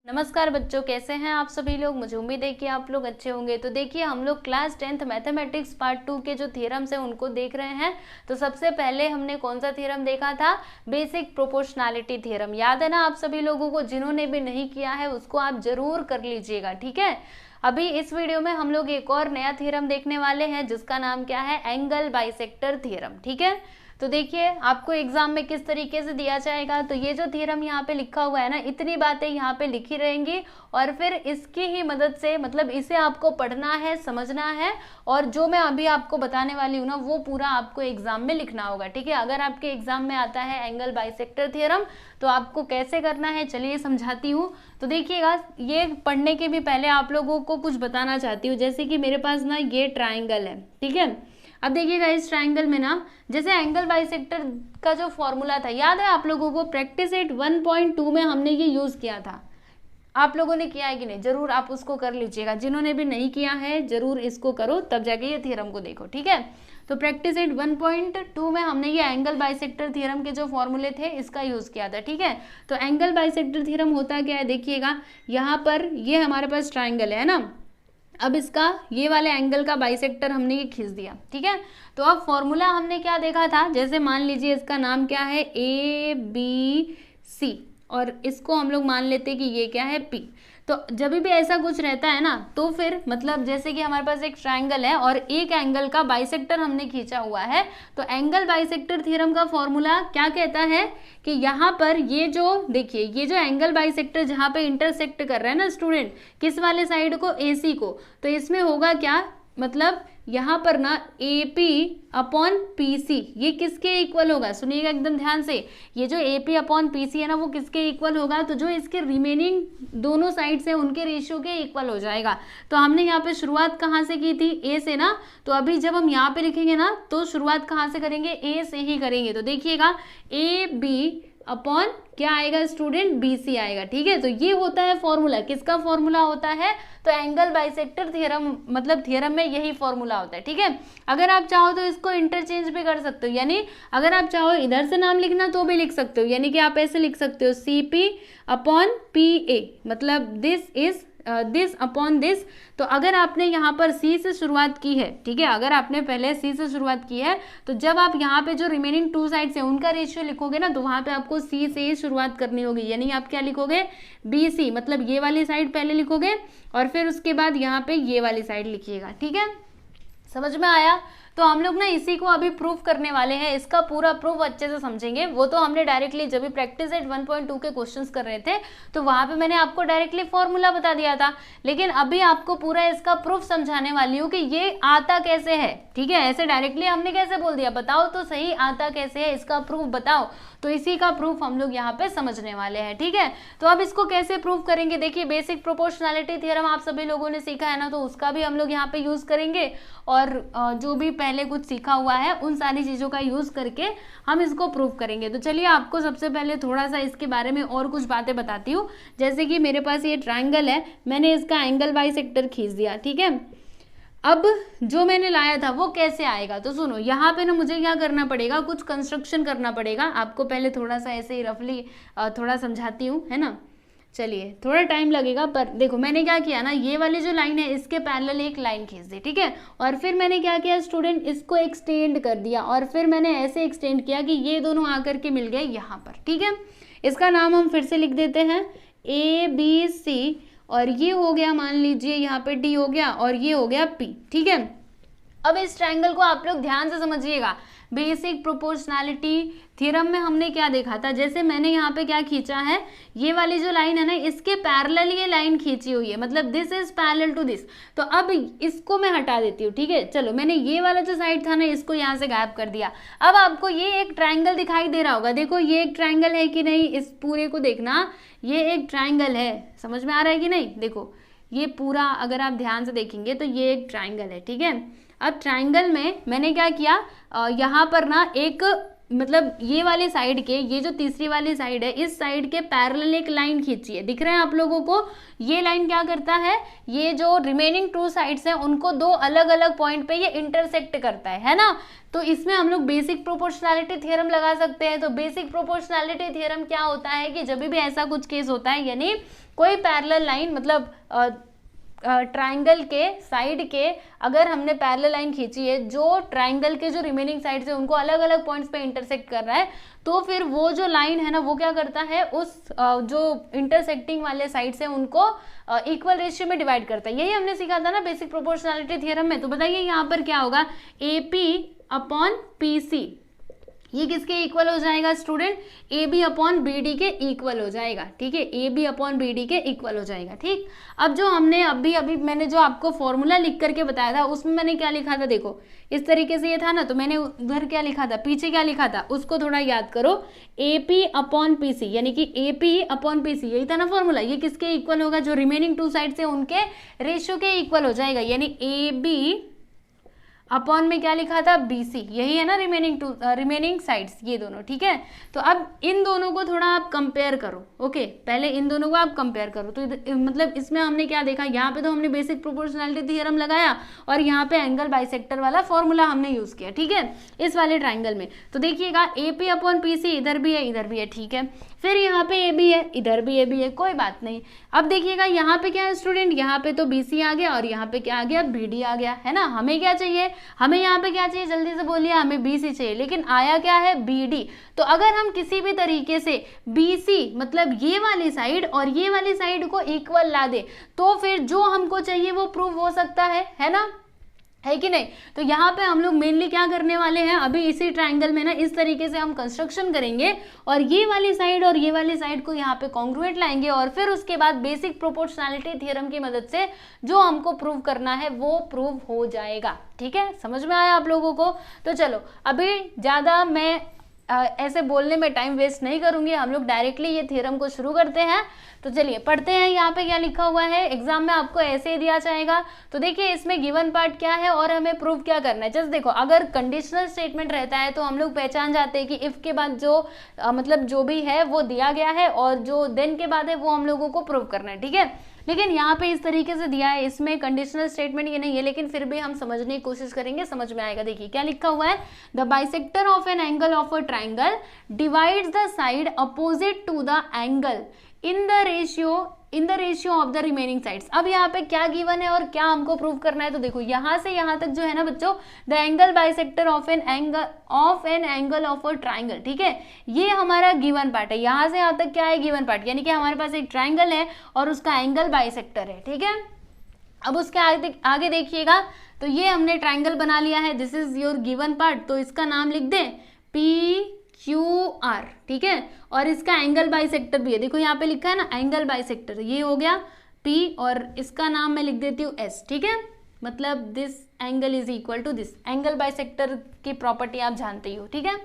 नमस्कार बच्चों, कैसे हैं आप सभी लोग। मुझे उम्मीद है कि आप लोग अच्छे होंगे। तो देखिए, हम लोग क्लास 10th मैथमेटिक्स पार्ट 2 के जो थ्योरम्स हैं उनको देख रहे हैं। तो सबसे पहले हमने कौन सा थ्योरम देखा था? Basic proportionality theorem. याद है ना आप सभी लोगों को? जिन्होंने भी नहीं किया है उसको आप जरूर कर लीजिएगा, ठीक है। अभी इस वीडियो में हम लोग एक और नया थ्योरम देखने वाले हैं जिसका नाम क्या है? एंगल बाइसेक्टर थ्योरम, ठीक है। तो देखिए, आपको एग्जाम में किस तरीके से दिया जाएगा। तो ये जो थ्योरम यहाँ पे लिखा हुआ है ना, इतनी बातें यहाँ पे लिखी रहेंगी और फिर इसकी ही मदद से, मतलब इसे आपको पढ़ना है, समझना है और जो मैं अभी आपको बताने वाली हूँ ना वो पूरा आपको एग्जाम में लिखना होगा, ठीक है। अगर आपके एग्जाम में आता है एंगल बाइसेक्टर थ्योरम तो आपको कैसे करना है चलिए समझाती हूँ। तो देखिएगा, ये पढ़ने के भी पहले आप लोगों को कुछ बताना चाहती हूँ। जैसे कि मेरे पास ना ये ट्राइंगल है, ठीक है। अब देखिएगा, इस ट्राइंगल में ना जैसे एंगल बाइसेक्टर का जो फॉर्मूला था, याद है आप लोगों को? प्रैक्टिस एट 1.2 में हमने ये यूज किया था। आप लोगों ने किया है कि नहीं? जरूर आप उसको कर लीजिएगा। जिन्होंने भी नहीं किया है जरूर इसको करो, तब जाके ये थ्योरम को देखो, ठीक है। तो प्रैक्टिस एट 1.2 में हमने ये एंगल बाइसेक्टर थ्योरम के जो फॉर्मूले थे इसका यूज किया था, ठीक है। तो एंगल बाइसेक्टर थ्योरम होता क्या है? देखिएगा, यहाँ पर ये हमारे पास ट्राइंगल है ना। अब इसका ये वाले एंगल का बाइसेक्टर हमने ये खींच दिया, ठीक है। तो अब फॉर्मूला हमने क्या देखा था? जैसे मान लीजिए इसका नाम क्या है? ABC और इसको हम लोग मान लेते हैं कि ये क्या है? P। तो जब भी ऐसा कुछ रहता है ना तो फिर मतलब जैसे कि हमारे पास एक ट्राइंगल है और एक एंगल का बाइसेक्टर हमने खींचा हुआ है, तो एंगल बाइसेक्टर थ्योरम का फॉर्मूला क्या कहता है कि यहाँ पर ये जो देखिए, ये जो एंगल बाइसेक्टर जहाँ पे इंटरसेक्ट कर रहा है ना स्टूडेंट, किस वाले साइड को? AC को। तो इसमें होगा क्या, मतलब यहाँ पर ना AP अपॉन PC ये किसके इक्वल होगा? सुनिएगा एकदम ध्यान से। ये जो AP अपॉन PC है ना वो किसके इक्वल होगा? तो जो इसके रिमेनिंग दोनों साइड से उनके रेशियो के इक्वल हो जाएगा। तो हमने यहाँ पे शुरुआत कहाँ से की थी? A से ना। तो अभी जब हम यहाँ पे लिखेंगे ना तो शुरुआत कहाँ से करेंगे? A से ही करेंगे। तो देखिएगा, AB अपॉन क्या आएगा स्टूडेंट? BC आएगा, ठीक है। तो ये होता है फॉर्मूला। किसका फॉर्मूला होता है? तो एंगल बाइसेक्टर थ्योरम, मतलब थ्योरम में यही फॉर्मूला होता है, ठीक है। अगर आप चाहो तो इसको इंटरचेंज भी कर सकते हो, यानी अगर आप चाहो इधर से नाम लिखना तो भी लिख सकते हो, यानी कि आप ऐसे लिख सकते हो CP अपॉन PA, मतलब this is this upon this. तो अगर आपने यहाँ पर C से शुरुआत की है, ठीक है, अगर आपने पहले C से शुरुआत की है तो जब आप यहाँ पे जो रिमेनिंग टू साइड्स है उनका रेशियो लिखोगे ना तो वहाँ पे आपको C से ही शुरुआत करनी होगी, यानी आप क्या लिखोगे? BC, मतलब ये वाली साइड पहले लिखोगे और फिर उसके बाद यहाँ पे ये वाली साइड लिखिएगा, ठीक है। समझ में आया? तो हम लोग ना इसी को अभी प्रूफ करने वाले हैं। इसका पूरा प्रूफ अच्छे से समझेंगे। वो तो हमने डायरेक्टली जब भी प्रैक्टिस एट 1.2 के क्वेश्चंस कर रहे थे तो वहां पे मैंने आपको डायरेक्टली फॉर्मूला बता दिया था, लेकिन अभी आपको पूरा इसका प्रूफ समझाने वाली हूँ कि ये आता कैसे है, ठीक है। ऐसे डायरेक्टली हमने कैसे बोल दिया? बताओ तो सही आता कैसे है, इसका प्रूफ बताओ। तो इसी का प्रूफ हम लोग यहाँ पे समझने वाले हैं, ठीक है। तो अब इसको कैसे प्रूफ करेंगे? देखिए, बेसिक प्रोपोर्शनैलिटी थ्योरम आप सभी लोगों ने सीखा है ना, तो उसका भी हम लोग यहाँ पे यूज करेंगे और जो भी पहले कुछ सीखा हुआ है उन सारी चीजों का यूज करके हम इसको प्रूफ करेंगे। तो चलिए, आपको सबसे पहले थोड़ा सा इसके बारे में और कुछ बातें बताती हूँ। जैसे कि मेरे पास ये ट्राइंगल है, मैंने इसका एंगल बाइसेक्टर खींच दिया, ठीक है। अब जो मैंने लाया था वो कैसे आएगा? तो सुनो, यहाँ पे ना मुझे क्या करना पड़ेगा? कुछ कंस्ट्रक्शन करना पड़ेगा। आपको पहले थोड़ा सा ऐसे ही रफली थोड़ा समझाती हूँ, है ना। चलिए, थोड़ा टाइम लगेगा, पर देखो मैंने क्या किया ना, ये वाली जो लाइन है इसके पैरेलल एक लाइन खींच दी, ठीक है। और फिर मैंने क्या किया स्टूडेंट? इसको एक्सटेंड कर दिया और फिर मैंने ऐसे एक्सटेंड किया कि ये दोनों आकर के मिल गए यहाँ पर, ठीक है। इसका नाम हम फिर से लिख देते हैं ABC और ये हो गया, मान लीजिए यहाँ पे D हो गया और ये हो गया P, ठीक है। अब इस ट्रायंगल को आप लोग ध्यान से समझिएगा। बेसिक प्रोपोर्शनैलिटी थ्योरम में हमने क्या देखा था? जैसे मैंने यहाँ पे क्या खींचा है, ये वाली जो लाइन है ना इसके पैरेलल ये लाइन खींची हुई है, मतलब this is parallel to this. तो अब इसको मैं हटा देती हूँ, ठीक है। चलो, मैंने ये वाला जो साइड था ना इसको यहाँ से गायब कर दिया। अब आपको ये एक ट्राइंगल दिखाई दे रहा होगा। देखो, ये एक ट्राइंगल है कि नहीं? इस पूरे को देखना, ये एक ट्राइंगल है। समझ में आ रहा है कि नहीं? देखो, ये पूरा अगर आप ध्यान से देखेंगे तो ये एक ट्राइंगल है, ठीक है। अब ट्राइंगल में मैंने क्या किया, यहाँ पर ना एक मतलब ये वाली साइड के, ये जो तीसरी वाली साइड है, इस साइड के पैरेलल एक लाइन खींची है, दिख रहा है आप लोगों को। ये लाइन क्या करता है, ये जो रिमेनिंग टू साइड्स हैं उनको दो अलग अलग पॉइंट पे ये इंटरसेक्ट करता है ना। तो इसमें हम लोग बेसिक प्रोपोर्शनैलिटी थ्योरम लगा सकते हैं। तो बेसिक प्रोपोर्शनैलिटी थ्योरम क्या होता है कि जब भी ऐसा कुछ केस होता है, यानी कोई पैरेलल लाइन, मतलब ट्राइंगल के साइड के अगर हमने पैरेलल लाइन खींची है जो ट्राइंगल के जो रिमेनिंग साइड्स है उनको अलग अलग पॉइंट्स पे इंटरसेक्ट कर रहा है, तो फिर वो जो लाइन है ना वो क्या करता है, उस जो इंटरसेक्टिंग वाले साइड्स है उनको इक्वल रेशियो में डिवाइड करता है। यही हमने सीखा था ना बेसिक प्रोपोर्शनैलिटी थ्योरम में। तो बताइए यहाँ पर क्या होगा, AP अपॉन PC ये किसके इक्वल हो जाएगा स्टूडेंट, AB अपॉन BD के इक्वल हो जाएगा। ठीक है, AB अपॉन BD के इक्वल हो जाएगा। ठीक, अब जो हमने अभी मैंने जो आपको फॉर्मूला लिख करके बताया था उसमें मैंने क्या लिखा था, देखो इस तरीके से ये था ना, तो मैंने उधर क्या लिखा था, पीछे क्या लिखा था उसको थोड़ा याद करो, AP अपॉन PC, यानी कि AP अपॉन PC यही था ना फॉर्मूला। ये किसके इक्वल होगा, जो रिमेनिंग टू साइड से उनके रेशियो के इक्वल हो जाएगा, यानी AB अपॉन में क्या लिखा था, BC, यही है ना रिमेनिंग साइड्स ये दोनों। ठीक है, तो अब इन दोनों को थोड़ा आप कंपेयर करो। ओके, पहले इन दोनों को आप कंपेयर करो। तो मतलब इसमें हमने क्या देखा, यहाँ पे तो हमने बेसिक प्रोपोर्शनैलिटी थ्योरम लगाया और यहाँ पे एंगल बाइसेक्टर वाला फॉर्मूला हमने यूज किया। ठीक है, इस वाले ट्राइंगल में तो देखिएगा AP अपॉन PC इधर भी है इधर भी है। ठीक है, फिर यहाँ पे AB है इधर भी AB है, कोई बात नहीं। अब देखिएगा यहाँ पे क्या है स्टूडेंट, यहाँ पे तो BC आ गया और यहाँ पे क्या आ गया, BD आ गया, है ना। हमें क्या चाहिए, हमें यहाँ पे क्या चाहिए, जल्दी से बोलिए, हमें BC चाहिए, लेकिन आया क्या है, BD। तो अगर हम किसी भी तरीके से BC मतलब ये वाली साइड और ये वाली साइड को इक्वल ला दे तो फिर जो हमको चाहिए वो प्रूव हो सकता है ना, है कि नहीं। तो यहाँ पे हम लोग मेनली क्या करने वाले हैं, अभी इसी ट्राइंगल में ना इस तरीके से हम कंस्ट्रक्शन करेंगे और ये वाली साइड और ये वाली साइड को यहाँ पे कॉन्ग्रुएंट लाएंगे और फिर उसके बाद बेसिक प्रोपोर्शनैलिटी थ्योरम की मदद से जो हमको प्रूव करना है वो प्रूव हो जाएगा। ठीक है, समझ में आया आप लोगों को। तो चलो अभी ज़्यादा मैं ऐसे बोलने में टाइम वेस्ट नहीं करूंगी, हम लोग डायरेक्टली ये थ्योरम को शुरू करते हैं। तो चलिए पढ़ते हैं, यहाँ पे क्या लिखा हुआ है, एग्जाम में आपको ऐसे ही दिया जाएगा। तो देखिए इसमें गिवन पार्ट क्या है और हमें प्रूव क्या करना है। जस्ट देखो, अगर कंडीशनल स्टेटमेंट रहता है तो हम लोग पहचान जाते हैं कि इफ के बाद जो मतलब जो भी है वो दिया गया है और जो देन के बाद है वो हम लोगों को प्रूव करना है। ठीक है, लेकिन यहाँ पे इस तरीके से दिया है, इसमें कंडीशनल स्टेटमेंट ये नहीं है, लेकिन फिर भी हम समझने की कोशिश करेंगे, समझ में आएगा। देखिए क्या लिखा हुआ है, the bisector of an angle of a triangle divides the side opposite to the angle in the ratio of the remaining sides. अब यहाँ पे क्या गिवन है और क्या हमको प्रूव करना है। तो देखो यहाँ से यहाँ तक जो है ना बच्चों, the angle bisector of an angle of a triangle. ठीक है, ये हमारा गिवन पार्ट है। यहाँ से यहाँ तक क्या है, गिवन पार्ट, यानी कि हमारे पास एक ट्राइंगल है और उसका एंगल बाइसेक्टर है। ठीक है, अब उसके आगे देखिएगा, तो ये हमने ट्राइंगल बना लिया है, this is your given part. तो इसका नाम लिख दें PQR। ठीक है, और इसका एंगल बाइसेक्टर भी है, देखो यहाँ पे लिखा है ना एंगल बाइसेक्टर, ये हो गया P और इसका नाम मैं लिख देती हूँ S। ठीक है, मतलब this angle is equal to this, angle bisector की प्रॉपर्टी आप जानते ही हो। ठीक है,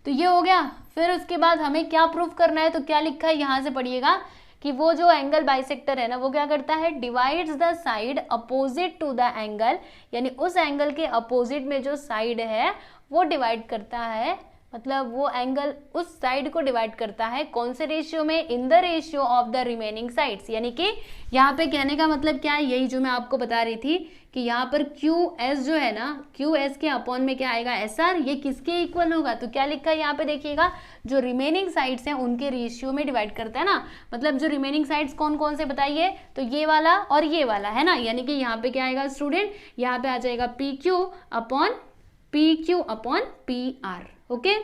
तो ये हो गया। फिर उसके बाद हमें क्या प्रूफ करना है, तो क्या लिखा है यहाँ से पढ़िएगा कि वो जो एंगल बाइसेक्टर है ना वो क्या करता है, divides the side opposite to the angle, यानी उस एंगल के अपोजिट में जो साइड है वो डिवाइड करता है, मतलब वो एंगल उस साइड को डिवाइड करता है कौन से रेशियो में, इन the ratio of the remaining sides. यानी कि यहाँ पे कहने का मतलब क्या है, यही जो मैं आपको बता रही थी कि यहाँ पर QS जो है ना, QS के अपॉन में क्या आएगा, SR, ये किसके इक्वल होगा। तो क्या लिखा है यहाँ पे देखिएगा, जो रिमेनिंग साइड्स हैं उनके रेशियो में डिवाइड करता है ना, मतलब जो रिमेनिंग साइड्स कौन कौन से बताइए, तो ये वाला और ये वाला है ना, यानी कि यहाँ पे क्या आएगा स्टूडेंट, यहाँ पे आ जाएगा PQ अपॉन PR। ओके,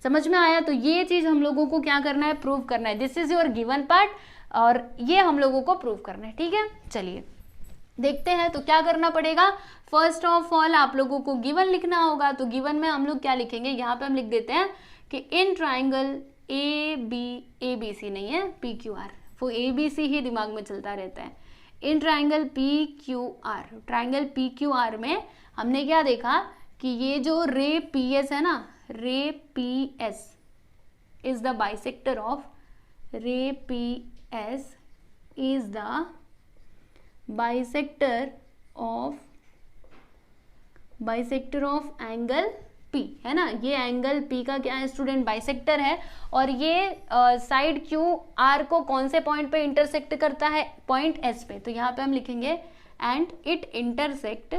समझ में आया। तो ये चीज हम लोगों को क्या करना है, प्रूव करना है, this is your given part और ये हम लोगों को प्रूव करना है। ठीक है, चलिए देखते हैं तो क्या करना पड़ेगा। फर्स्ट ऑफ ऑल आप लोगों को गिवन लिखना होगा। तो गिवन में हम लोग क्या लिखेंगे, यहाँ पे हम लिख देते हैं कि इन ट्राइंगल ABC नहीं है PQR, वो ABC ही दिमाग में चलता रहता है। इन ट्राइंगल PQR में हमने क्या देखा कि ये जो रे PS है ना, रे PS is the bisector of bisector of angle P है ना, ये एंगल P का क्या है स्टूडेंट, बाइसेक्टर है। और ये साइड Q R को कौन से पॉइंट पे इंटरसेक्ट करता है, पॉइंट S पे। तो यहाँ पे हम लिखेंगे and it intersect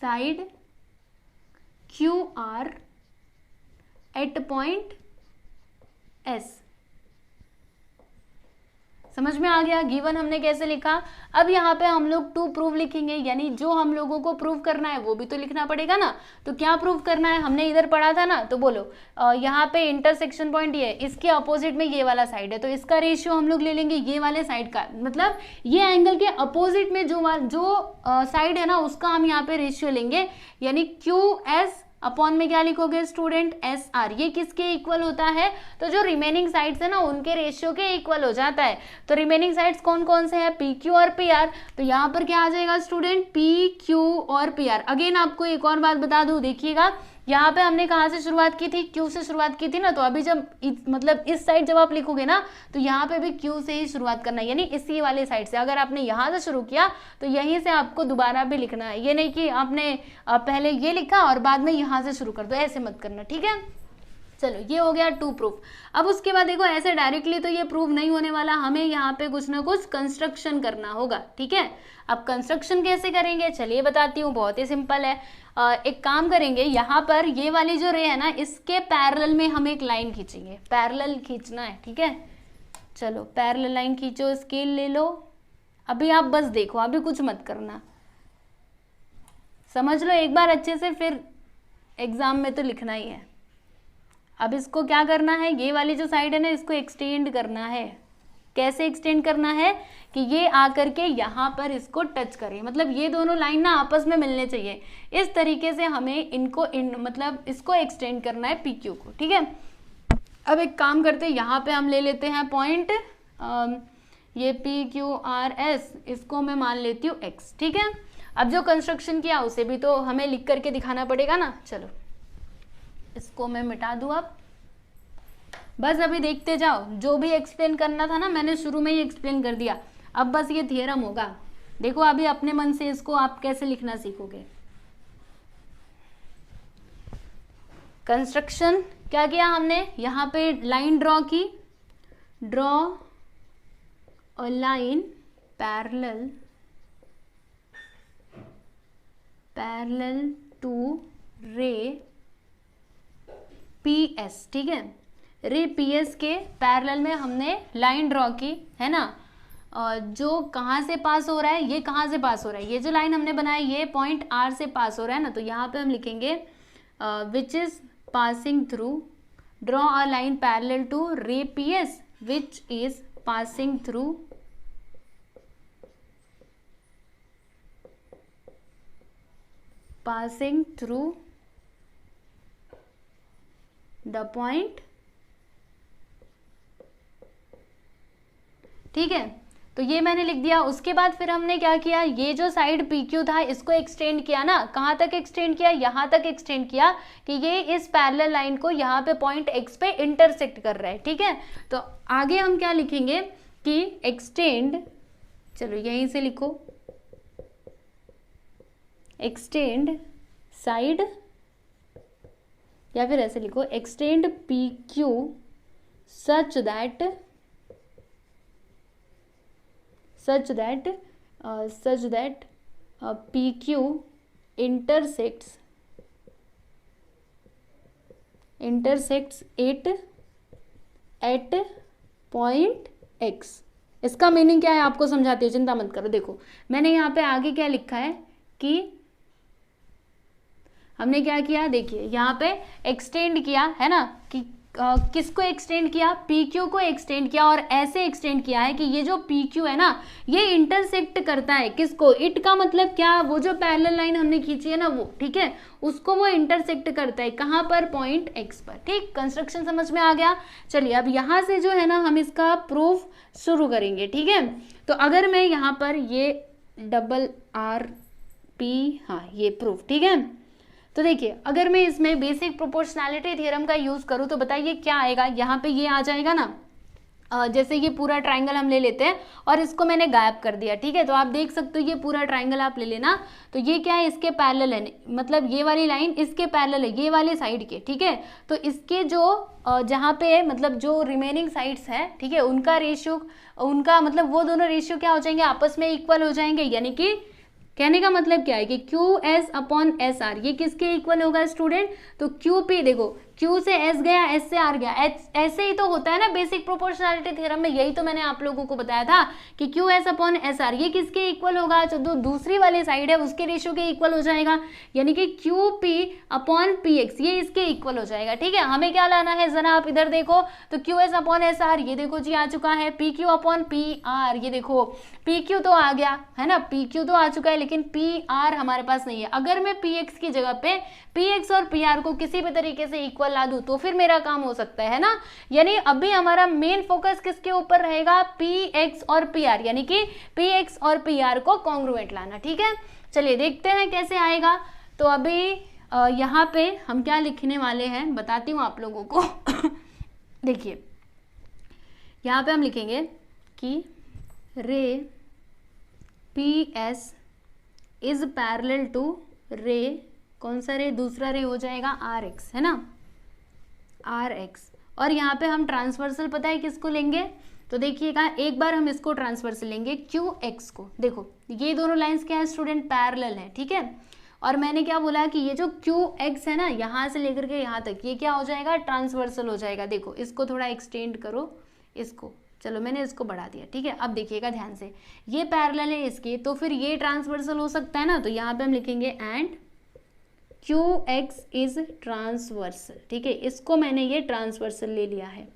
side QR at point S। समझ में आ गया, गिवन हमने कैसे लिखा। अब यहाँ पे हम लोग टू प्रूव लिखेंगे, यानी जो हम लोगों को प्रूव करना है वो भी तो लिखना पड़ेगा ना। तो क्या प्रूव करना है, हमने इधर पढ़ा था ना, तो बोलो यहाँ पे इंटरसेक्शन पॉइंट ये है, इसके अपोजिट में ये वाला साइड है, तो इसका रेशियो हम लोग ले लेंगे ये वाले साइड का, मतलब ये एंगल के अपोजिट में जो साइड है ना उसका हम यहाँ पे रेशियो लेंगे, यानी QS अपॉन में क्या लिखोगे स्टूडेंट, SR। ये किसके इक्वल होता है, तो जो रिमेनिंग साइड्स है ना उनके रेशियो के इक्वल हो जाता है। तो रिमेनिंग साइड्स कौन कौन से हैं, PQ और PR। तो यहाँ पर क्या आ जाएगा स्टूडेंट, PQ और PR। अगेन आपको एक और बात बता दूं, देखिएगा यहाँ पे हमने कहाँ से शुरुआत की थी, Q से शुरुआत की थी ना। तो अभी जब मतलब इस साइड जब आप लिखोगे ना तो यहाँ पे भी Q से ही शुरुआत करना है, यानी इसी वाले साइड से। अगर आपने यहाँ से शुरू किया तो यहीं से आपको दोबारा भी लिखना है, ये नहीं कि आपने पहले ये लिखा और बाद में यहाँ से शुरू कर दो, ऐसे मत करना, ठीक है। चलो ये हो गया टू प्रूफ। अब उसके बाद देखो ऐसे डायरेक्टली तो ये प्रूव नहीं होने वाला, हमें यहाँ पे कुछ ना कुछ कंस्ट्रक्शन करना होगा, ठीक है। अब कंस्ट्रक्शन कैसे करेंगे, चलिए बताती हूँ, बहुत ही सिंपल है। एक काम करेंगे, यहाँ पर ये वाली जो रे है ना इसके पैरेलल में हम एक लाइन खींचेंगे, पैरेलल खींचना है, ठीक है। चलो पैरेलल लाइन खींचो, स्केल ले लो। अभी आप बस देखो, अभी कुछ मत करना, समझ लो एक बार अच्छे से, फिर एग्जाम में तो लिखना ही है। अब इसको क्या करना है, ये वाली जो साइड है ना इसको एक्सटेंड करना है। कैसे एक्सटेंड करना है कि ये आकर के यहाँ पर इसको टच करे, मतलब ये दोनों लाइन ना आपस में मिलने चाहिए। इस तरीके से हमें इनको मतलब इसको एक्सटेंड करना है PQ को, ठीक है। अब एक काम करते हैं, यहाँ पे हम ले लेते हैं पॉइंट, ये PQRS, इसको मैं मान लेती हूँ X, ठीक है। अब जो कंस्ट्रक्शन किया उसे भी तो हमें लिख करके दिखाना पड़ेगा ना। चलो इसको मैं मिटा दूँ, अब बस अभी देखते जाओ, जो भी एक्सप्लेन करना था ना मैंने शुरू में ही एक्सप्लेन कर दिया। अब बस ये थियरम होगा, देखो अभी अपने मन से इसको आप कैसे लिखना सीखोगे। कंस्ट्रक्शन क्या किया हमने, यहाँ पे लाइन ड्रॉ की, draw a line parallel to ray PS, ठीक है। रे PS के पैरेलल में हमने लाइन ड्रॉ की है ना, जो कहाँ से पास हो रहा है, ये कहाँ से पास हो रहा है, ये जो लाइन हमने बनाई ये पॉइंट R से पास हो रहा है ना। तो यहाँ पे हम लिखेंगे which is passing through, draw a line parallel to ray PS which is passing through the point, ठीक है। तो ये मैंने लिख दिया। उसके बाद फिर हमने क्या किया, ये जो साइड PQ था इसको एक्सटेंड किया ना, कहाँ तक एक्सटेंड किया, यहाँ तक एक्सटेंड किया कि ये इस पैरेलल लाइन को यहाँ पे पॉइंट X पे इंटरसेक्ट कर रहा है, ठीक है। तो आगे हम क्या लिखेंगे कि एक्सटेंड, चलो यहीं से लिखो, एक्सटेंड साइड, या फिर ऐसे लिखो extend PQ such that PQ intersects it at point X। इसका मीनिंग क्या है आपको समझाती हूँ, चिंता मत करो। देखो मैंने यहाँ पे आगे क्या लिखा है कि हमने क्या किया, देखिए यहाँ पे एक्सटेंड किया है ना, कि किसको एक्सटेंड किया, PQ को एक्सटेंड किया, और ऐसे एक्सटेंड किया है कि ये जो PQ है ना ये इंटरसेक्ट करता है किसको, इट का मतलब क्या, वो जो पैरेलल लाइन हमने खींची है ना वो, ठीक है, उसको वो इंटरसेक्ट करता है, कहाँ पर, पॉइंट X पर, ठीक। कंस्ट्रक्शन समझ में आ गया। चलिए अब यहाँ से जो है ना हम इसका प्रूफ शुरू करेंगे, ठीक है। तो अगर मैं यहाँ पर ये RP, हाँ ये प्रूफ, ठीक है। तो देखिए अगर मैं इसमें बेसिक प्रोपोर्शनैलिटी थ्योरम का यूज करूँ तो बताइए क्या आएगा, यहाँ पे ये आ जाएगा ना। जैसे ये पूरा ट्राइंगल हम ले लेते हैं और इसको मैंने गायब कर दिया, ठीक है। तो आप देख सकते हो ये पूरा ट्राइंगल आप ले लेना, तो ये क्या है, इसके पैरेलल है, मतलब ये वाली लाइन इसके पैरेलल है, ये वाले साइड के, ठीक है। तो इसके जो जहाँ पे मतलब जो रिमेनिंग साइड्स है, ठीक है, उनका रेशियो, उनका मतलब वो दोनों रेशियो क्या हो जाएंगे, आपस में इक्वल हो जाएंगे। यानी कि कहने का मतलब क्या है कि Q S upon S R ये किसके इक्वल होगा स्टूडेंट, तो क्यू पी, देखो क्यू से एस गया, एस से आर गया, ऐसे ही तो होता है ना बेसिक प्रोपोर्शनैलिटी थ्योरम में, यही तो मैंने आप लोगों को बताया था कि Q S upon S R ये किसके इक्वल होगा, जो दूसरी वाली साइड है उसके रेशियो के इक्वल हो जाएगा। यानी कि Q P upon P x ये इसके इक्वल हो जाएगा, ठीक है। हमें क्या लाना है, जरा आप इधर देखो, तो Q S upon S R ये देखो जी आ चुका है, P Q upon P R ये देखो, पी क्यू तो आ गया है ना, पी क्यू तो आ चुका है, लेकिन पी आर हमारे पास नहीं है। अगर मैं पी एक्स की जगह पे पी एक्स और पी आर को किसी भी तरीके से इक्वल ला दूं तो फिर मेरा काम हो सकता है ना। यानी अभी हमारा मेन फोकस किसके ऊपर रहेगा, पी एक्स और पी आर, यानी कि पी एक्स और पी आर को कॉन्ग्रुएंट लाना, ठीक है। चलिए देखते हैं कैसे आएगा। तो अभी यहाँ पे हम क्या लिखने वाले हैं बताती हूँ आप लोगों को देखिए यहाँ पे हम लिखेंगे कि ray P S is parallel to ray, कौन सा रे, दूसरा रे हो जाएगा आर एक्स, है ना, आर एक्स। और यहाँ पे हम ट्रांसवर्सल पता है किसको लेंगे, तो देखिएगा एक बार हम इसको ट्रांसवर्सल लेंगे क्यू एक्स को। देखो ये दोनों लाइंस क्या है स्टूडेंट, पैरेलल है, ठीक है। और मैंने क्या बोला कि ये जो क्यू एक्स है ना, यहाँ से लेकर के यहाँ तक ये क्या हो जाएगा, ट्रांसवर्सल हो जाएगा। देखो इसको थोड़ा एक्सटेंड करो, इसको, चलो मैंने इसको बढ़ा दिया, ठीक है। अब देखिएगा ध्यान से, ये पैरेलल है इसके, तो फिर ये ट्रांसवर्सल हो सकता है ना, तो यहाँ पे हम लिखेंगे and Q x is transversal, ठीक है। इसको मैंने ये ट्रांसवर्सल ले लिया है।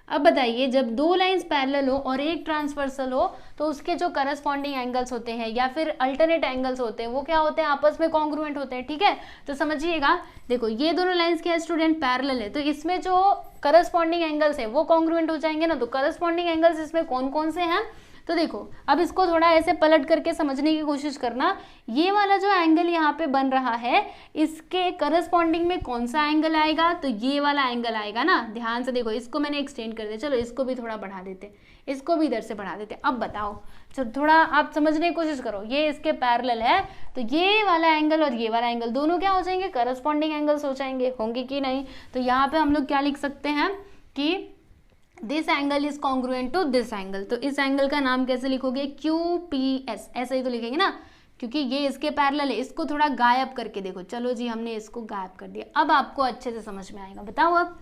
अब बताइए जब दो लाइंस पैरेलल हो और एक ट्रांसवर्सल हो तो उसके जो करस्पॉन्डिंग एंगल्स होते हैं या फिर अल्टरनेट एंगल्स होते हैं वो क्या होते हैं, आपस में कॉन्ग्रुएंट होते हैं, ठीक है। तो समझिएगा, देखो ये दोनों लाइंस क्या है स्टूडेंट, पैरेलल है, तो इसमें जो करस्पॉन्डिंग एंगल्स है वो कॉन्ग्रुएंट हो जाएंगे ना। तो करस्पॉन्डिंग एंगल्स इसमें कौन कौन से हैं, तो देखो अब इसको थोड़ा ऐसे पलट करके समझने की कोशिश करना। ये वाला जो एंगल यहाँ पे बन रहा है इसके करस्पॉन्डिंग में कौन सा एंगल आएगा, तो ये वाला एंगल आएगा ना। ध्यान से देखो, इसको मैंने एक्सटेंड कर दिया, चलो इसको भी थोड़ा बढ़ा देते, इसको भी इधर से बढ़ा देते। अब बताओ, चलो थोड़ा आप समझने की कोशिश करो, ये इसके पैरेलल है तो ये वाला एंगल और ये वाला एंगल दोनों क्या हो जाएंगे, करस्पॉन्डिंग एंगल्स हो जाएंगे, होंगे कि नहीं। तो यहाँ पे हम लोग क्या लिख सकते हैं कि this angle is congruent to this angle. तो इस एंगल का नाम कैसे लिखोगे, क्यू पी एस, ऐसे ही तो लिखेंगे ना, क्योंकि ये इसके पैरेलल है। इसको थोड़ा गायब करके देखो, चलो जी हमने इसको गायब कर दिया, अब आपको अच्छे से समझ में आएगा। बताओ अब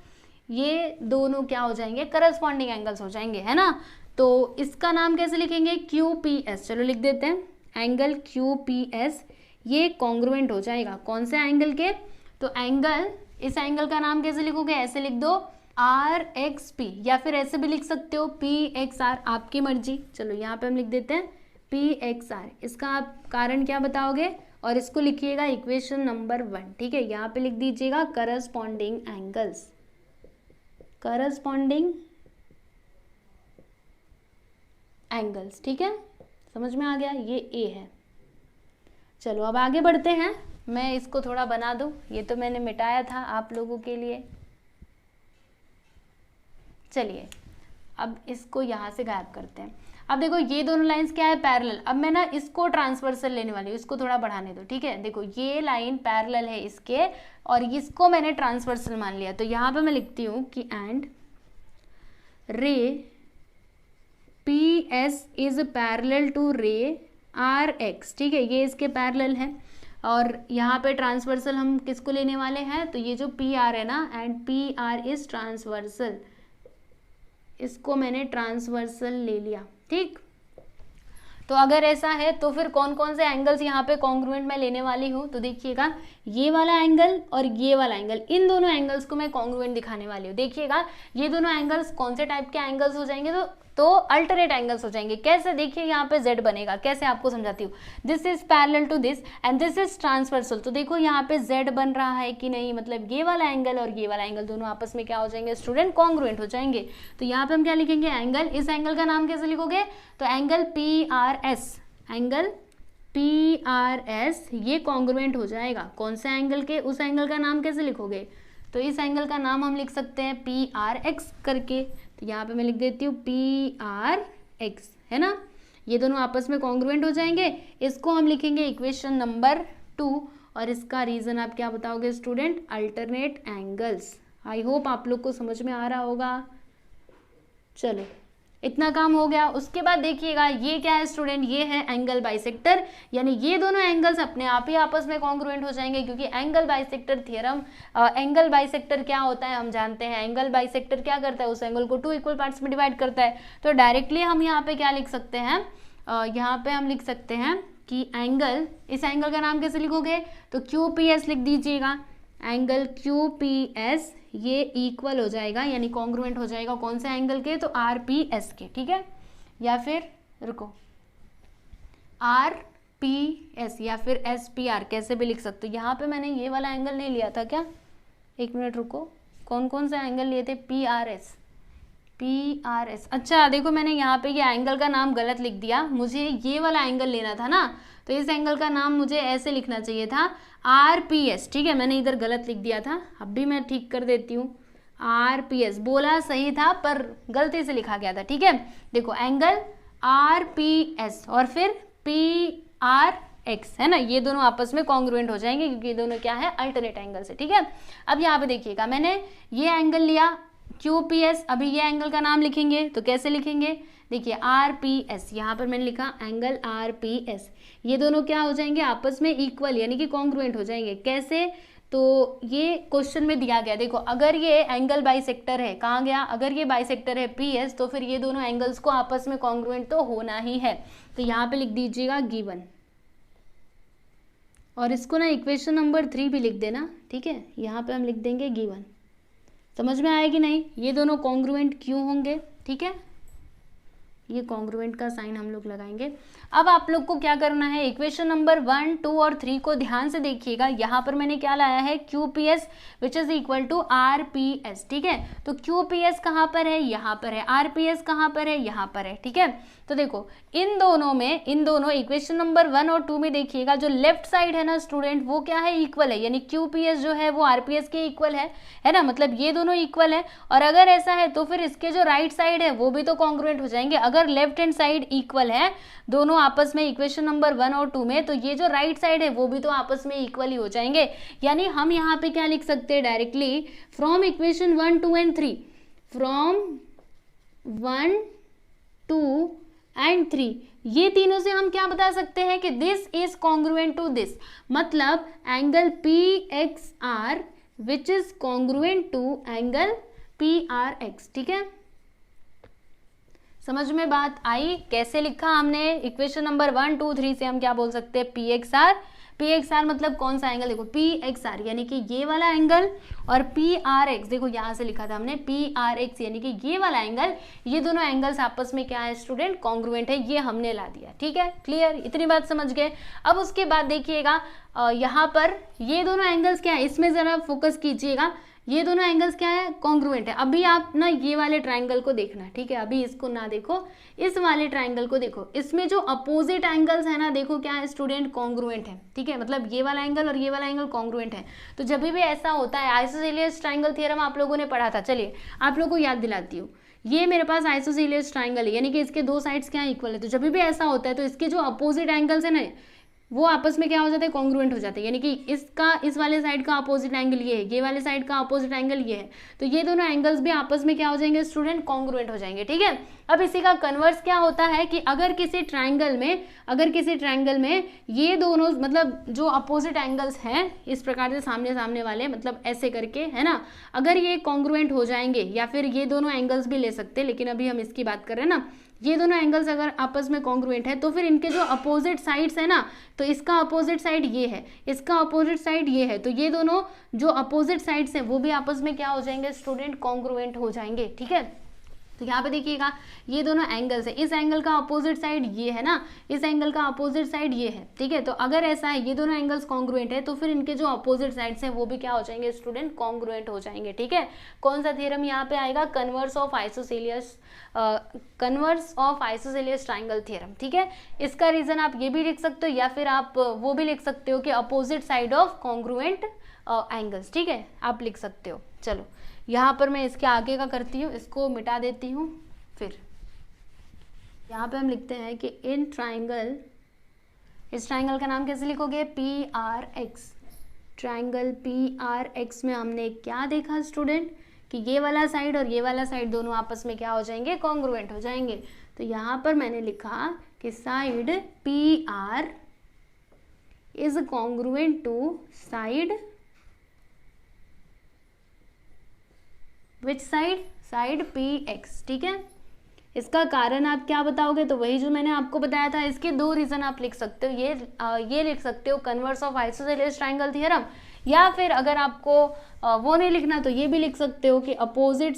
ये दोनों क्या हो जाएंगे, करस्पॉन्डिंग एंगल्स हो जाएंगे, है ना। तो इसका नाम कैसे लिखेंगे, क्यू पी एस, चलो लिख देते हैं एंगल क्यू पी एस, ये कॉन्ग्रुएंट हो जाएगा कौन से एंगल के, तो एंगल, इस एंगल का नाम कैसे लिखोगे, ऐसे लिख दो आर एक्स पी, या फिर ऐसे भी लिख सकते हो पी एक्स आर, आपकी मर्जी। चलो यहाँ पे हम लिख देते हैं पी एक्स आर, इसका आप कारण क्या बताओगे, और इसको लिखिएगा इक्वेशन नंबर 1, ठीक है। यहाँ पे लिख दीजिएगा करस्पॉन्डिंग एंगल्स, करस्पॉन्डिंग एंगल्स, ठीक है, समझ में आ गया, ये ए है। चलो अब आगे बढ़ते हैं, मैं इसको थोड़ा बना दूं, ये तो मैंने मिटाया था आप लोगों के लिए। चलिए अब इसको यहाँ से गायब करते हैं। अब देखो ये दोनों लाइंस क्या है, पैरेलल। अब मैं ना इसको ट्रांसवर्सल लेने वाली हूँ, इसको थोड़ा बढ़ाने दो, ठीक है। देखो ये लाइन पैरेलल है इसके और इसको मैंने ट्रांसवर्सल मान लिया, तो यहाँ पे मैं लिखती हूँ कि and ray P S is parallel to ray R X, ठीक है, ये इसके पैरेलल है। और यहाँ पे ट्रांसवर्सल हम किसको लेने वाले हैं, तो ये जो पी आर है ना, and P R is transversal, इसको मैंने ट्रांसवर्सल ले लिया, ठीक। तो अगर ऐसा है तो फिर कौन कौन से एंगल्स यहाँ पे कॉन्ग्रुएंट मैं लेने वाली हूँ, तो देखिएगा ये वाला एंगल और ये वाला एंगल, इन दोनों एंगल्स को मैं कॉन्ग्रुएंट दिखाने वाली हूँ। देखिएगा ये दोनों एंगल्स कौन से टाइप के एंगल्स हो जाएंगे, तो अल्टरनेट एंगल्स हो जाएंगे। कैसे, देखिए यहाँ पे z बनेगा, कैसे आपको समझाती हूँ। This is parallel to this and this is transversal, तो देखो यहाँ पे z बन रहा है कि नहीं, मतलब ये वाला एंगल और ये वाला एंगल दोनों आपस में क्या हो जाएंगे स्टूडेंट, कॉन्ग्रुएंट हो जाएंगे। तो यहाँ पे हम क्या लिखेंगे, एंगल, इस एंगल का नाम कैसे लिखोगे, तो angle P R S, angle P R S ये कॉन्ग्रुएंट हो जाएगा कौन से एंगल के, उस एंगल का नाम कैसे लिखोगे, तो इस एंगल का नाम हम लिख सकते हैं PRX करके। तो यहाँ पे मैं लिख देती हूँ PRX, है ना। ये दोनों आपस में कॉन्ग्रुएंट हो जाएंगे। इसको हम लिखेंगे इक्वेशन नंबर 2 और इसका रीजन आप क्या बताओगे student? Alternate angles. I hope आप लोग को समझ में आ रहा होगा। चलो इतना काम हो गया। उसके बाद देखिएगा ये क्या है स्टूडेंट? ये है एंगल बाइसेक्टर, यानी ये दोनों एंगल्स अपने आप ही आपस में कॉन्ग्रुएंट हो जाएंगे, क्योंकि angle bisector theorem, angle bisector क्या होता है हम जानते हैं। एंगल बाइसेक्टर क्या करता है? उस एंगल को 2 इक्वल पार्ट्स में डिवाइड करता है। तो डायरेक्टली हम यहाँ पे क्या लिख सकते हैं? यहाँ पे हम लिख सकते हैं कि एंगल, इस एंगल का नाम कैसे लिखोगे? तो QPS लिख दीजिएगा। एंगल QPS ये इक्वल हो जाएगा, यानी कॉन्ग्रुएंट हो जाएगा कौन से एंगल के? तो RPS के, ठीक है। या फिर रुको, RPS या फिर SPR कैसे भी लिख सकते हो। यहाँ पे मैंने ये वाला एंगल नहीं लिया था क्या? एक मिनट रुको, कौन कौन से एंगल लिए थे? PRS। अच्छा देखो, मैंने यहाँ पे ये एंगल का नाम गलत लिख दिया। मुझे ये वाला एंगल लेना था ना, तो इस एंगल का नाम मुझे ऐसे लिखना चाहिए था RPS, ठीक है। मैंने इधर गलत लिख दिया था, अब भी मैं ठीक कर देती हूँ। RPS बोला सही था पर गलती से लिखा गया था, ठीक है। देखो एंगल RPS और फिर PRX, है ना, ये दोनों आपस में कॉन्ग्रुएंट हो जाएंगे क्योंकि ये दोनों क्या है? अल्टरनेट एंगल से, ठीक है। अब यहाँ पे देखिएगा, मैंने ये एंगल लिया QPS, अभी ये एंगल का नाम लिखेंगे तो कैसे लिखेंगे? देखिए RPS, यहाँ पर मैंने लिखा एंगल RPS। ये दोनों क्या हो जाएंगे? आपस में इक्वल, यानी कि कॉन्ग्रुएंट हो जाएंगे। कैसे? तो ये क्वेश्चन में दिया गया, देखो अगर ये एंगल बाइसेक्टर है, कहाँ गया? अगर ये बाइसेक्टर है PS, तो फिर ये दोनों एंगल्स को आपस में कॉन्ग्रुएंट तो होना ही है। तो यहाँ पे लिख दीजिएगा गिवन, और इसको ना इक्वेशन नंबर 3 भी लिख देना, ठीक है। यहाँ पे हम लिख देंगे गिवन। समझ में आएगी नहीं? ये दोनों कॉन्ग्रुएंट क्यों होंगे, ठीक है। ये कॉन्ग्रुएंट का साइन हम लोग लगाएंगे। अब आप लोग को क्या करना है? इक्वेशन नंबर 1, 2 और 3 को ध्यान से देखिएगा। यहाँ पर मैंने क्या लाया है? QPS which is equal to RPS, ठीक है। तो QPS कहाँ पर है? यहाँ पर है। RPS कहाँ पर है? यहाँ पर है, ठीक है। तो देखो इन दोनों इक्वेशन नंबर 1 और 2 में देखिएगा, जो लेफ्ट साइड है ना स्टूडेंट, वो क्या है? इक्वल है, यानी QPS जो है वो RPS के इक्वल है ना, मतलब ये दोनों इक्वल है। और अगर ऐसा है तो फिर इसके जो राइट साइड है वो भी तो कॉन्ग्रुएंट हो जाएंगे। अगर लेफ्ट हैंड साइड इक्वल है दोनों आपस में इक्वेशन नंबर 1 और 2 में, तो ये जो राइट साइड है वो भी तो आपस में इक्वल ही हो जाएंगे। यानी हम यहाँ पे क्या लिख सकते हैं directly? From equation 1, 2 and 3, from 1, 2 and 3, ये तीनों से हम क्या बता सकते हैं कि this is congruent to this, मतलब angle PXR which is congruent to angle PRX, ठीक है। समझ में बात आई? कैसे लिखा हमने? इक्वेशन नंबर 1, 2, 3 से हम क्या बोल सकते हैं? PXR मतलब कौन सा एंगल? देखो PXR यानी कि ये वाला एंगल, और PRX देखो यहाँ से लिखा था हमने PRX यानी कि ये वाला एंगल। ये दोनों एंगल्स आपस में क्या है स्टूडेंट? कॉन्ग्रुएंट है, ये हमने ला दिया, ठीक है। क्लियर? इतनी बात समझ गए। अब उसके बाद देखिएगा यहाँ पर ये दोनों एंगल्स क्या है, इसमें जरा फोकस कीजिएगा। ये दोनों एंगल्स क्या है? कॉन्ग्रुएंट है। अभी आप ना ये वाले ट्राइंगल को देखना, ठीक है। अभी इसको ना देखो, इस वाले ट्राइंगल को देखो। इसमें जो अपोजिट एंगल्स है ना, देखो क्या है स्टूडेंट? कॉन्ग्रुएंट है, ठीक है। मतलब ये वाला एंगल और ये वाला एंगल कॉन्ग्रुएंट है। तो जब भी ऐसा होता है, आइसोसेलेस ट्राइंगल थ्योरम आप लोगों ने पढ़ा था, चलिए आप लोगों को याद दिलाती हूँ। ये मेरे पास आइसोसेलेस ट्राइंगल है, यानी कि इसके दो साइड्स क्या इक्वल है। तो जब भी ऐसा होता है तो इसके जो अपोजिट एंगल्स है ना, वो आपस में क्या हो जाता है? कॉन्ग्रुएंट हो जाते हैं। यानी कि इसका, इस वाले साइड का अपोजिट एंगल ये है, ये वाले साइड का अपोजिट एंगल ये है, तो ये दोनों एंगल्स भी आपस में क्या हो जाएंगे स्टूडेंट? कॉन्ग्रुएंट हो जाएंगे, ठीक है। अब इसी का कन्वर्स क्या होता है कि अगर किसी ट्राइंगल में ये दोनों मतलब जो अपोजिट एंगल्स हैं इस प्रकार से सामने सामने वाले, मतलब ऐसे करके, है ना, अगर ये कॉन्ग्रुएंट हो जाएंगे, या फिर ये दोनों एंगल्स भी ले सकते हैं, लेकिन अभी हम इसकी बात कर रहे हैं ना, ये दोनों एंगल्स अगर आपस में कॉन्ग्रुएंट है तो फिर इनके जो अपोजिट साइड्स है ना, तो इसका अपोजिट साइड ये है, इसका अपोजिट साइड ये है, तो ये दोनों जो अपोजिट साइड्स हैं वो भी आपस में क्या हो जाएंगे स्टूडेंट? कॉन्ग्रुएंट हो जाएंगे, ठीक है। तो यहाँ पे देखिएगा ये दोनों एंगल्स है, इस एंगल का अपोजिट साइड ये है ना, इस एंगल का अपोजिट साइड ये है, ठीक है। तो अगर ऐसा है, ये दोनों एंगल्स कॉन्ग्रुएंट है, तो फिर इनके जो अपोजिट साइड्स हैं वो भी क्या हो जाएंगे स्टूडेंट? कॉन्ग्रुएंट हो जाएंगे, ठीक है। कौन सा थ्योरम यहाँ पे आएगा? Converse of isosceles triangle theorem, ठीक है। इसका रीजन आप ये भी लिख सकते हो, या फिर आप वो भी लिख सकते हो कि opposite side of congruent angles, ठीक है, आप लिख सकते हो। चलो यहाँ पर मैं इसके आगे का करती हूँ, इसको मिटा देती हूँ। फिर यहाँ पे हम लिखते हैं कि इन ट्राइंगल, इस ट्राइंगल का नाम कैसे लिखोगे, PRX। ट्राइंगल PRX में हमने क्या देखा स्टूडेंट, कि ये वाला साइड और ये वाला साइड दोनों आपस में क्या हो जाएंगे, कॉन्ग्रुएंट हो जाएंगे। तो यहाँ पर मैंने लिखा कि side PR is congruent to side, which side, side PX, ठीक है। इसका कारण आप क्या बताओगे, तो वही जो मैंने आपको बताया था। इसके दो रीजन आप लिख सकते हो, ये लिख सकते हो converse of isosceles triangle theorem, या फिर अगर आपको वो नहीं लिखना तो ये भी लिख सकते हो कि opposite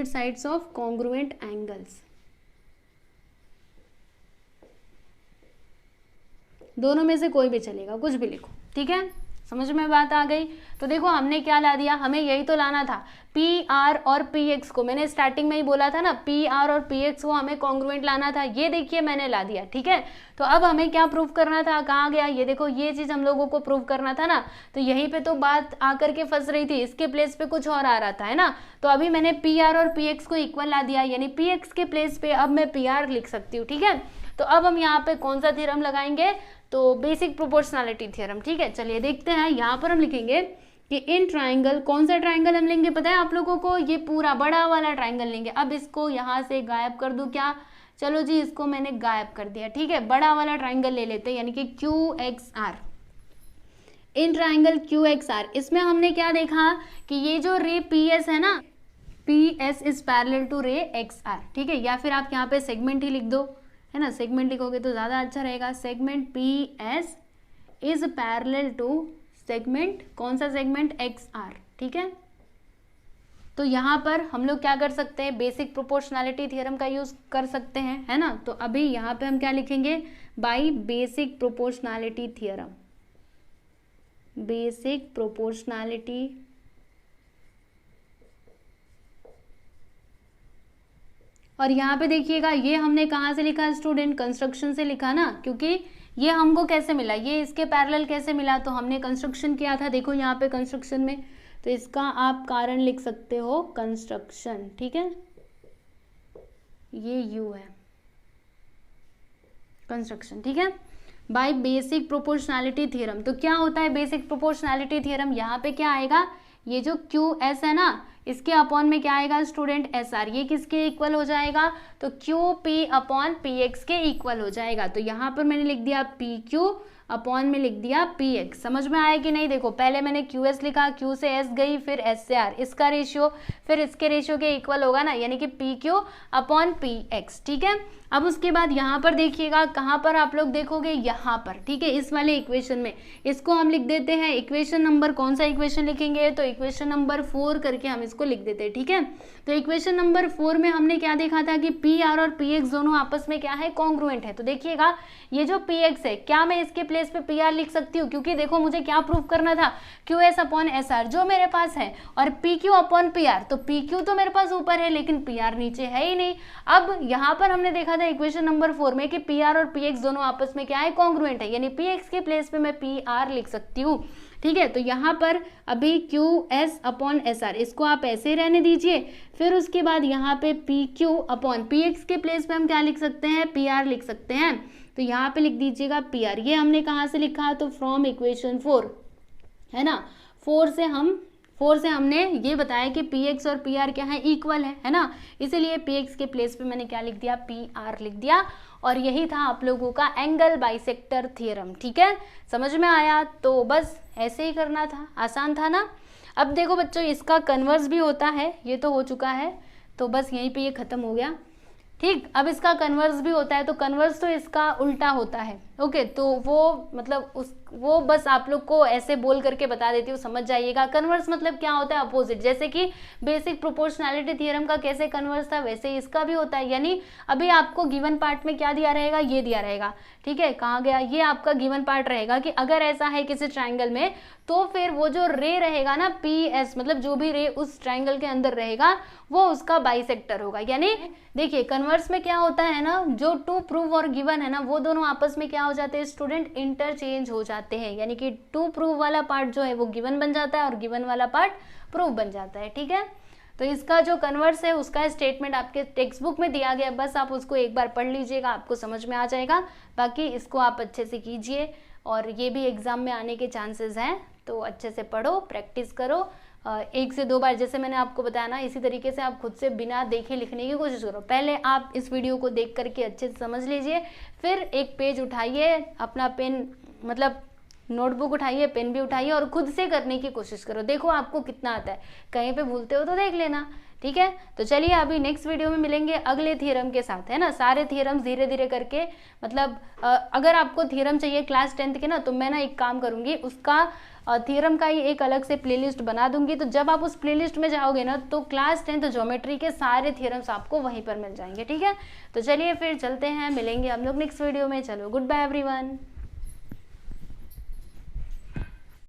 sides of congruent angles, दोनों में से कोई भी चलेगा, कुछ भी लिखो, ठीक है। समझ में बात आ गई। तो देखो हमने क्या ला दिया, हमें यही तो लाना था, PR और PX को। मैंने स्टार्टिंग में ही बोला था ना, PR और PX को हमें कॉन्ग्रुएंट लाना था। ये देखिए मैंने ला दिया, ठीक है। तो अब हमें क्या प्रूव करना था, कहाँ गया, ये देखो ये चीज हम लोगों को प्रूव करना था ना। तो यहीं पे तो बात आकर के फंस रही थी, इसके प्लेस पे कुछ और आ रहा था, है ना। तो अभी मैंने PR और PX को इक्वल ला दिया, यानी PX के प्लेस पे अब मैं PR लिख सकती हूँ, ठीक है। तो अब हम यहाँ पे कौन सा थ्योरम लगाएंगे, तो बेसिक प्रोपोर्शनैलिटी थ्योरम, ठीक है। चलिए देखते हैं, यहाँ पर हम लिखेंगे कि इन ट्राइंगल, कौन सा ट्राइंगल हम लेंगे पता है आप लोगों को, ये पूरा बड़ा वाला ट्राइंगल लेंगे। अब इसको यहाँ से गायब कर दूं क्या, चलो जी इसको मैंने गायब कर दिया, ठीक है। बड़ा वाला ट्राइंगल ले लेते हैं, यानी कि QXR। इन ट्राइंगल QXR, इसमें हमने क्या देखा कि ये जो रे PS है ना, PS इज पैरेलल टू रे XR, ठीक है। या फिर आप यहाँ पे सेगमेंट ही लिख दो, है ना, सेगमेंट लिखोगे तो ज़्यादा अच्छा रहेगा। Segment PS is parallel to segment, कौन सा सेगमेंट, XR, ठीक है। तो यहाँ पर हम लोग क्या कर सकते हैं, बेसिक प्रोपोर्शनैलिटी थ्योरम का यूज कर सकते हैं, है ना। तो अभी यहाँ पे हम क्या लिखेंगे, by basic proportionality theorem, basic proportionality और यहाँ पे देखिएगा ये हमने कहाँ से लिखा स्टूडेंट, कंस्ट्रक्शन से लिखा ना, क्योंकि ये हमको कैसे मिला, ये इसके पैरेलल कैसे मिला, तो हमने कंस्ट्रक्शन किया था। देखो यहाँ पे कंस्ट्रक्शन में, तो इसका आप कारण लिख सकते हो कंस्ट्रक्शन, ठीक है। ये U है कंस्ट्रक्शन, ठीक है, बाय बेसिक प्रोपोर्शनैलिटी थ्योरम। तो क्या होता है बेसिक प्रोपोर्शनैलिटी थ्योरम, यहाँ पे क्या आएगा, ये जो QS है ना, इसके अपॉन में क्या आएगा स्टूडेंट, SR। ये किसके इक्वल हो जाएगा, तो QP अपॉन PX के इक्वल हो जाएगा। तो यहाँ पर मैंने लिख दिया PQ अपॉन में लिख दिया PX। समझ में आया कि नहीं, देखो पहले मैंने QS लिखा, Q से S गई, फिर S से R, इसका रेशियो फिर इसके रेशियो के इक्वल होगा ना, यानी कि PQ अपॉन PX, ठीक है। अब उसके बाद यहाँ पर देखिएगा, कहाँ पर आप लोग देखोगे, यहाँ पर, ठीक है, इस वाले इक्वेशन में। इसको हम लिख देते हैं इक्वेशन नंबर, कौन सा इक्वेशन लिखेंगे, तो इक्वेशन नंबर 4 करके हम इसको लिख देते हैं, ठीक है। तो इक्वेशन नंबर 4 में हमने क्या देखा था कि PR और PX दोनों आपस में क्या है, कॉन्ग्रुएंट है। तो देखिएगा ये जो PX है, क्या मैं इसके प्लेस पे PR लिख सकती हूँ, क्योंकि देखो मुझे क्या प्रूव करना था, QS अपॉन SR जो मेरे पास है, और PQ अपॉन PR। तो PQ तो मेरे पास ऊपर है लेकिन PR नीचे है ही नहीं। अब यहाँ पर हमने देखा था इक्वेशन नंबर 4 में कि PR और PX दोनों आपस में क्या है, कॉन्ग्रुएंट है, यानी PX के प्लेस पे मैं PR लिख सकती हूँ, ठीक है। तो यहाँ पर अभी QS अपॉन SR, इसको आप ऐसे रहने दीजिए। फिर उसके बाद यहाँ पे PQ अपॉन PX के प्लेस पे हम क्या लिख सकते हैं, PR लिख सकते हैं। तो यहाँ पे लिख दीजिएगा PR। ये हमने कहाँ से लिखा, तो फ्रॉम इक्वेशन 4, है ना। 4 से हमने ये बताया कि PX और PR क्या है, इक्वल है ना। इसीलिए PX के प्लेस पे मैंने क्या लिख दिया, PR लिख दिया। और यही था आप लोगों का एंगल बाइसेक्टर थ्योरम, ठीक है। समझ में आया, तो बस ऐसे ही करना था, आसान था ना। अब देखो बच्चों, इसका कन्वर्स भी होता है, ये तो हो चुका है, तो बस यहीं पे ये खत्म हो गया, ठीक। अब इसका कन्वर्स भी होता है, तो कन्वर्स तो इसका उल्टा होता है, ओके तो वो मतलब वो बस आप लोग को ऐसे बोल करके बता देती हूँ, समझ जाइएगा। कन्वर्स मतलब क्या होता है, अपोजिट। जैसे कि बेसिक प्रोपोर्शनैलिटी थ्योरम का कैसे कन्वर्स था, वैसे इसका भी होता है। यानी अभी आपको गिवन पार्ट में क्या दिया रहेगा, ये दिया रहेगा, ठीक है, कहाँ गया, ये आपका गिवन पार्ट रहेगा कि अगर ऐसा है किसी ट्राइंगल में, तो फिर वो जो रे रहेगा ना, पी एस, मतलब जो भी रे उस ट्राइंगल के अंदर रहेगा वो उसका बाइसेक्टर होगा। यानी देखिए कन्वर्स में क्या होता है ना, जो टू प्रूव और गिवन है ना, वो दोनों आपस में क्या हो जाते हैं स्टूडेंट, इंटरचेंज हो जाते हैं। यानी कि टू प्रूव वाला पार्ट जो है वो गिवन बन जाता है और गिवन वाला पार्ट प्रूव बन जाता है, ठीक है। तो इसका जो कन्वर्स है उसका स्टेटमेंट आपके टेक्स्ट बुक में दिया गया, बस आप उसको एक बार पढ़ लीजिएगा, आपको समझ में आ जाएगा। बाकी इसको आप अच्छे से कीजिए, और ये भी एग्जाम में आने के चांसेस हैं, तो अच्छे से पढ़ो, प्रैक्टिस करो। 1 से 2 बार जैसे मैंने आपको बताया ना, इसी तरीके से आप खुद से बिना देखे लिखने की कोशिश करो। पहले आप इस वीडियो को देख करके अच्छे से समझ लीजिए, फिर एक पेज उठाइए, अपना पेन मतलब नोटबुक उठाइए, पेन भी उठाइए और खुद से करने की कोशिश करो। देखो आपको कितना आता है, कहीं पे भूलते हो तो देख लेना, ठीक है। तो चलिए अभी नेक्स्ट वीडियो में मिलेंगे अगले थ्योरम के साथ, है ना। सारे थ्योरम्स धीरे धीरे करके, मतलब अगर आपको थ्योरम चाहिए क्लास 10th के ना, तो मैं ना एक काम करूंगी, उसका थ्योरम का ही एक अलग से प्लेलिस्ट बना दूंगी। तो जब आप उस प्लेलिस्ट में जाओगे ना, तो क्लास 10th ज्योमेट्री के सारे थ्योरम्स आपको वहीं पर मिल जाएंगे, ठीक है। तो चलिए फिर चलते हैं, मिलेंगे हम लोग नेक्स्ट वीडियो में। चलो गुड बाय एवरीवन।